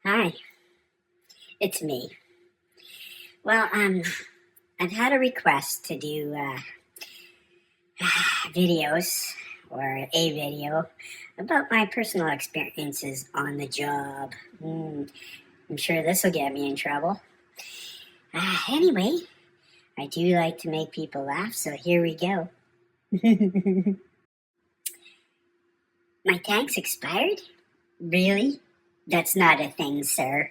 Hi, it's me. Well, I've had a request to do videos or a video about my personal experiences on the job. I'm sure this will get me in trouble. Anyway, I do like to make people laugh, so here we go. My tank's expired? Really? That's not a thing, sir.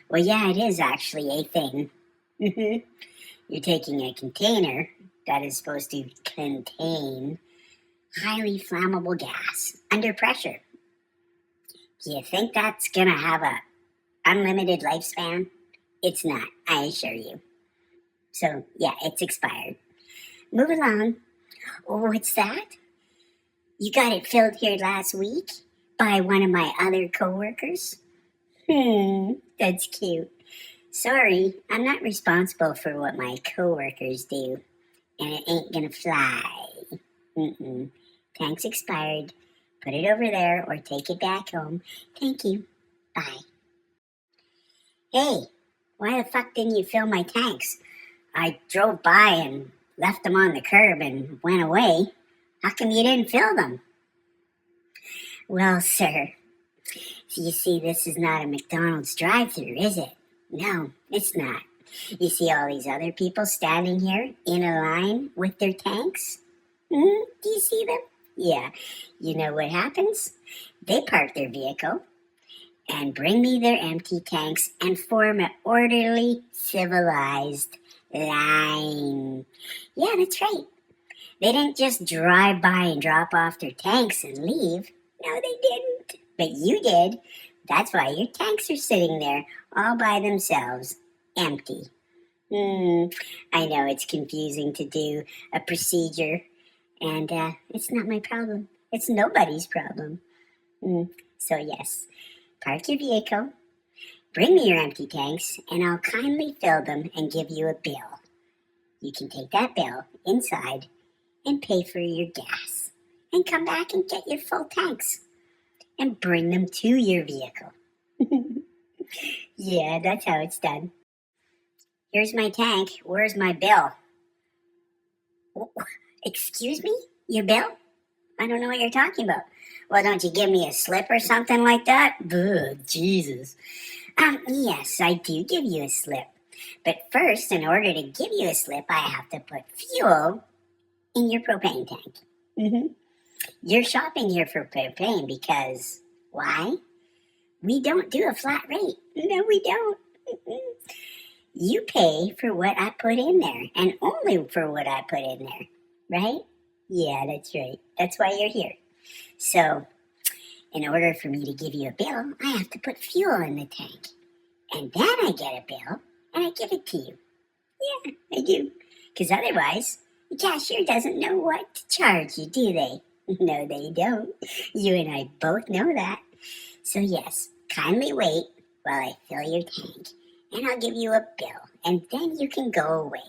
Well, yeah, it is actually a thing. You're taking a container that is supposed to contain highly flammable gas under pressure. Do you think that's gonna have a unlimited lifespan? It's not, I assure you. So yeah, it's expired. Move along. Oh, what's that? You got it filled here last week by one of my other coworkers? That's cute. Sorry, I'm not responsible for what my coworkers do, and it ain't gonna fly. Tank's expired. Put it over there or take it back home. Thank you. Bye. Hey, why the fuck didn't you fill my tanks? I drove by and left them on the curb and went away. How come you didn't fill them? Well, sir, you see, this is not a McDonald's drive-thru, is it? No, it's not. You see all these other people standing here in a line with their tanks? Do you see them? Yeah. You know what happens? They park their vehicle and bring me their empty tanks and form an orderly, civilized line. Yeah, that's right. They didn't just drive by and drop off their tanks and leave. No, they didn't. But you did. That's why your tanks are sitting there all by themselves, empty. I know it's confusing to do a procedure, and it's not my problem. It's nobody's problem. So yes, park your vehicle, bring me your empty tanks, and I'll kindly fill them and give you a bill. You can take that bill inside and pay for your gas, and come back and get your full tanks, and bring them to your vehicle. Yeah, that's how it's done. Here's my tank. Where's my bill? Excuse me? Your bill? I don't know what you're talking about. Well, don't you give me a slip or something like that? Ugh, Jesus. Yes, I do give you a slip. But first, in order to give you a slip, I have to put fuel in your propane tank. You're shopping here for propane because, why? We don't do a flat rate. No, we don't. You pay for what I put in there, and only for what I put in there, right? Yeah, that's right. That's why you're here. So, in order for me to give you a bill, I have to put fuel in the tank. And then I get a bill, and I give it to you. Yeah, I do. Because otherwise, the cashier doesn't know what to charge you, do they? No, they don't. You and I both know that. So yes, kindly wait while I fill your tank, and I'll give you a bill, and then you can go away.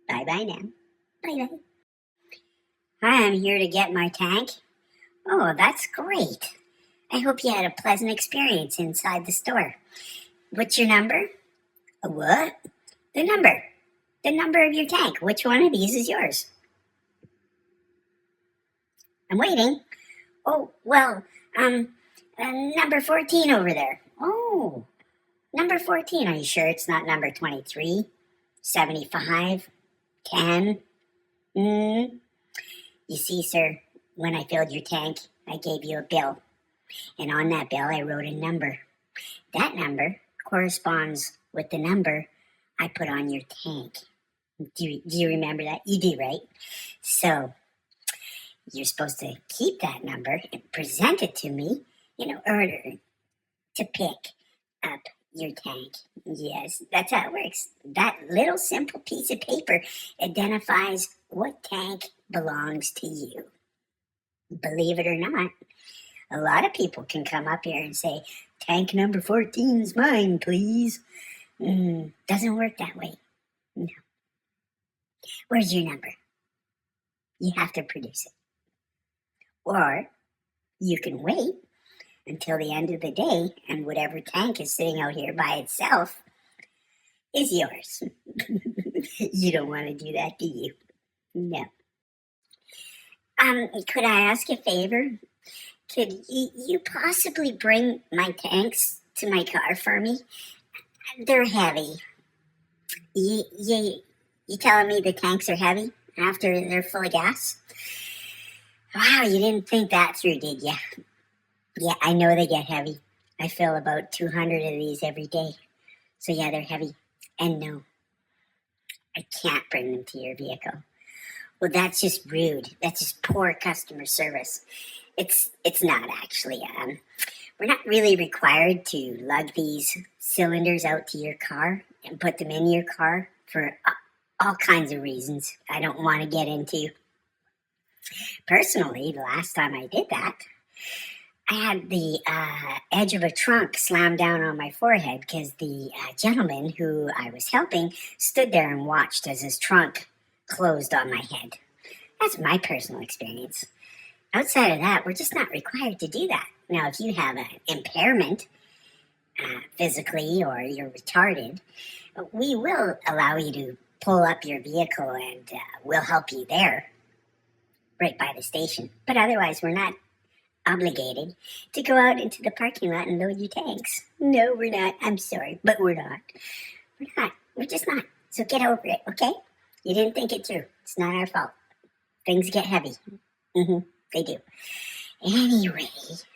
Bye-bye now. Bye-bye. Hi, I'm here to get my tank. Oh, that's great. I hope you had a pleasant experience inside the store. What's your number? A what? The number. The number of your tank. Which one of these is yours? I'm waiting. Oh, well, number 14 over there. Oh, number 14. Are you sure it's not number 23, 75, 10? You see, sir, when I filled your tank, I gave you a bill. And on that bill, I wrote a number. That number corresponds with the number I put on your tank. Do you remember that? You do, right? So, you're supposed to keep that number and present it to me in order to pick up your tank. Yes, that's how it works. That little simple piece of paper identifies what tank belongs to you. Believe it or not, a lot of people can come up here and say, tank number 14 is mine, please. Doesn't work that way. No. Where's your number? You have to produce it. Or you can wait until the end of the day, and whatever tank is sitting out here by itself is yours. You don't want to do that, do you? No. Could I ask a favor? Could you possibly bring my tanks to my car for me? They're heavy. You telling me the tanks are heavy after they're full of gas? Wow, you didn't think that through, did you? Yeah, I know they get heavy. I fill about 200 of these every day. So yeah, they're heavy. And no, I can't bring them to your vehicle. Well, that's just rude. That's just poor customer service. It's not actually. We're not really required to lug these cylinders out to your car and put them in your car for all kinds of reasons I don't want to get into. Personally, the last time I did that, I had the edge of a trunk slammed down on my forehead because the gentleman who I was helping stood there and watched as his trunk closed on my head. That's my personal experience. Outside of that, we're just not required to do that. Now, if you have an impairment physically or you're retarded, we will allow you to pull up your vehicle and we'll help you there right by the station. But otherwise, we're not obligated to go out into the parking lot and load your tanks. No, we're not. I'm sorry, but we're not. We're not. We're just not. So get over it, okay? You didn't think it through. It's not our fault. Things get heavy. They do. Anyway,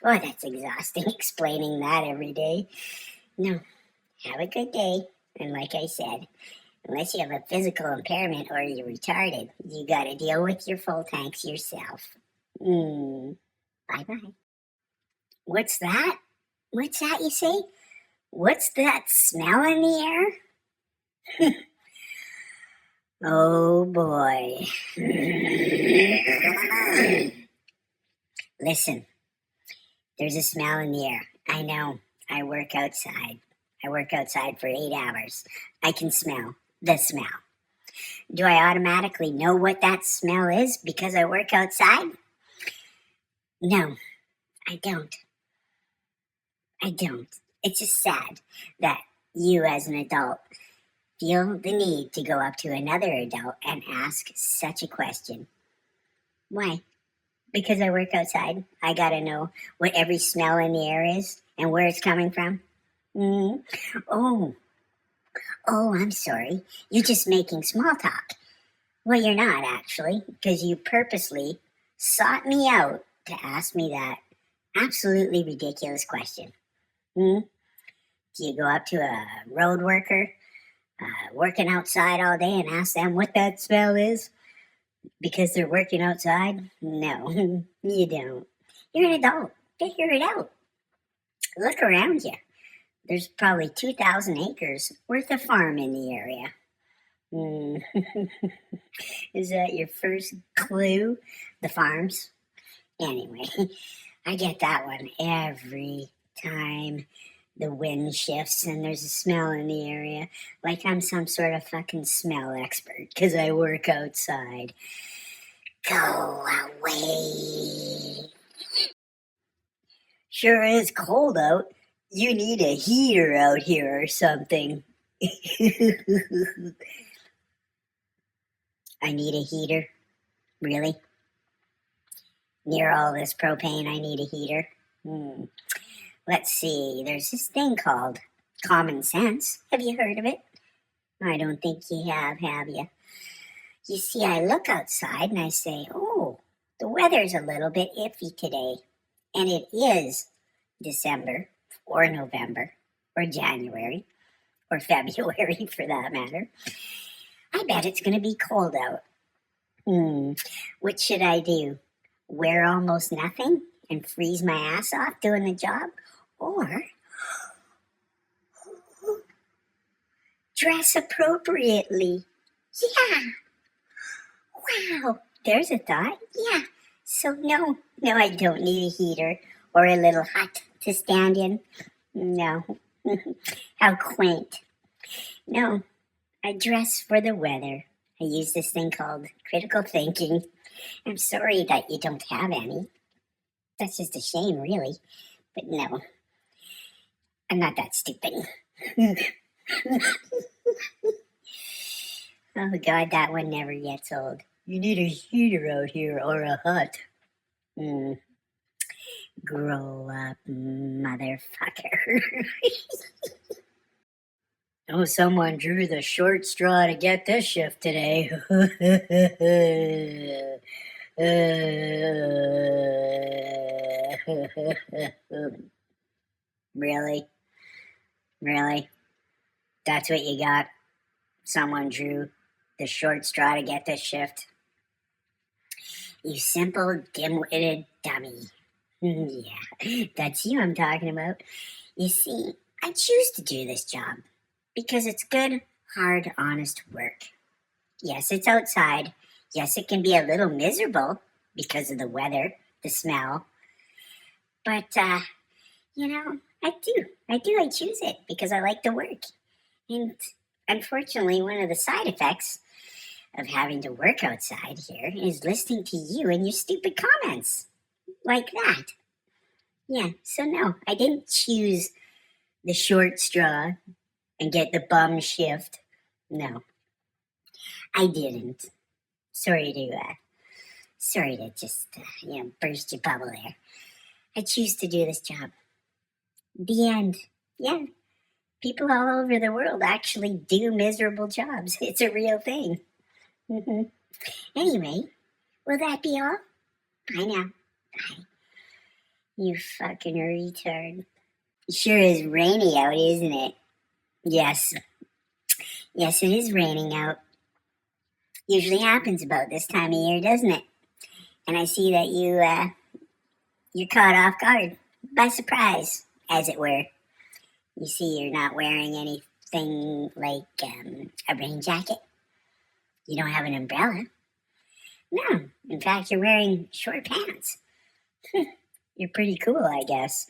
that's exhausting explaining that every day. No, have a good day. And like I said, unless you have a physical impairment or you're retarded, you got to deal with your full tanks yourself. Bye-bye. What's that? What's that, you say? What's that smell in the air? Oh, boy. Listen, there's a smell in the air. I know. I work outside. I work outside for 8 hours. I can smell the smell. Do I automatically know what that smell is because I work outside? No, I don't. It's just sad that you as an adult feel the need to go up to another adult and ask such a question. Why? Because I work outside. I gotta know what every smell in the air is and where it's coming from. Oh, I'm sorry. You're just making small talk. Well, you're not actually, because you purposely sought me out to ask me that absolutely ridiculous question. Do you go up to a road worker working outside all day and ask them what that smell is because they're working outside? No, you don't. You're an adult. Figure it out. Look around you. There's probably 2,000 acres worth of farm in the area. Is that your first clue? The farms? Anyway, I get that one every time the wind shifts and there's a smell in the area, like I'm some sort of fucking smell expert because I work outside. Go away. Sure is cold out. You need a heater out here or something. I need a heater? Really? Near all this propane, I need a heater? Let's see, there's this thing called common sense. Have you heard of it? I don't think you have you? You see, I look outside and I say, oh, the weather's a little bit iffy today. And it is December or November or January or February for that matter. I bet it's going to be cold out. What should I do? Wear almost nothing and freeze my ass off doing the job? Or dress appropriately? Yeah. Wow. There's a thought. Yeah. So no, I don't need a heater or a little hut to stand in. No. How quaint. No, I dress for the weather. I use this thing called critical thinking. I'm sorry that you don't have any. That's just a shame, really. But no, I'm not that stupid. Oh God, that one never gets old. You need a heater out here or a hut. Grow up, motherfucker. Oh, someone drew the short straw to get this shift today. Really? Really? That's what you got? Someone drew the short straw to get this shift? You simple, dim-witted dummy. Yeah, that's you I'm talking about. You see, I choose to do this job because it's good, hard, honest work. Yes, it's outside. Yes, it can be a little miserable because of the weather, the smell. But, I choose it because I like the work. And unfortunately, one of the side effects of having to work outside here is listening to you and your stupid comments. Like that. Yeah, so no, I didn't choose the short straw and get the bum shift. No, I didn't. Sorry to just, burst your bubble there. I choose to do this job. The end. Yeah, people all over the world actually do miserable jobs. It's a real thing. Anyway, will that be all? Bye now. Bye. You fucking retard. It sure is rainy out, isn't it? Yes. Yes, it is raining out. Usually happens about this time of year, doesn't it? And I see that you're caught off guard, by surprise, as it were. You see, you're not wearing anything like a rain jacket. You don't have an umbrella. No, in fact, you're wearing short pants. You're pretty cool, I guess.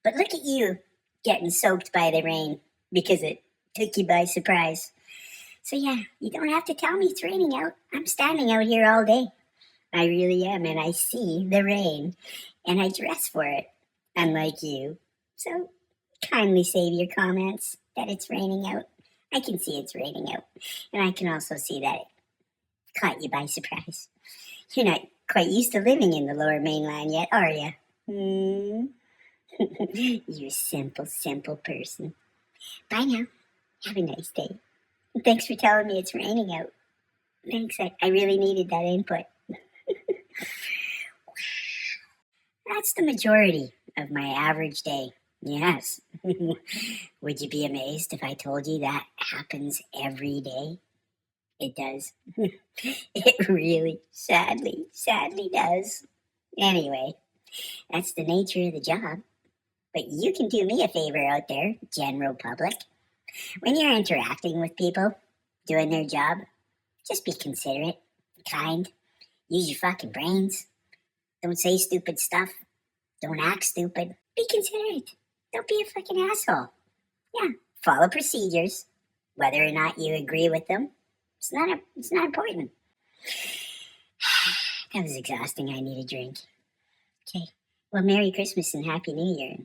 But look at you getting soaked by the rain because it took you by surprise. So yeah, you don't have to tell me it's raining out. I'm standing out here all day. I really am, and I see the rain, and I dress for it, unlike you. So kindly save your comments that it's raining out. I can see it's raining out, and I can also see that it caught you by surprise. You're not quite used to living in the Lower Mainland yet, are you? You simple person. Bye now. Have a nice day. Thanks for telling me it's raining out. Thanks, I really needed that input. That's the majority of my average day. Yes. Would you be amazed if I told you that happens every day? It does. It really, sadly does. Anyway, that's the nature of the job. But you can do me a favor out there, general public. When you're interacting with people, doing their job, just be considerate, kind, use your fucking brains. Don't say stupid stuff. Don't act stupid. Be considerate. Don't be a fucking asshole. Yeah, follow procedures. Whether or not you agree with them, it's not important. That was exhausting. I need a drink. Okay. Well, Merry Christmas and Happy New Year.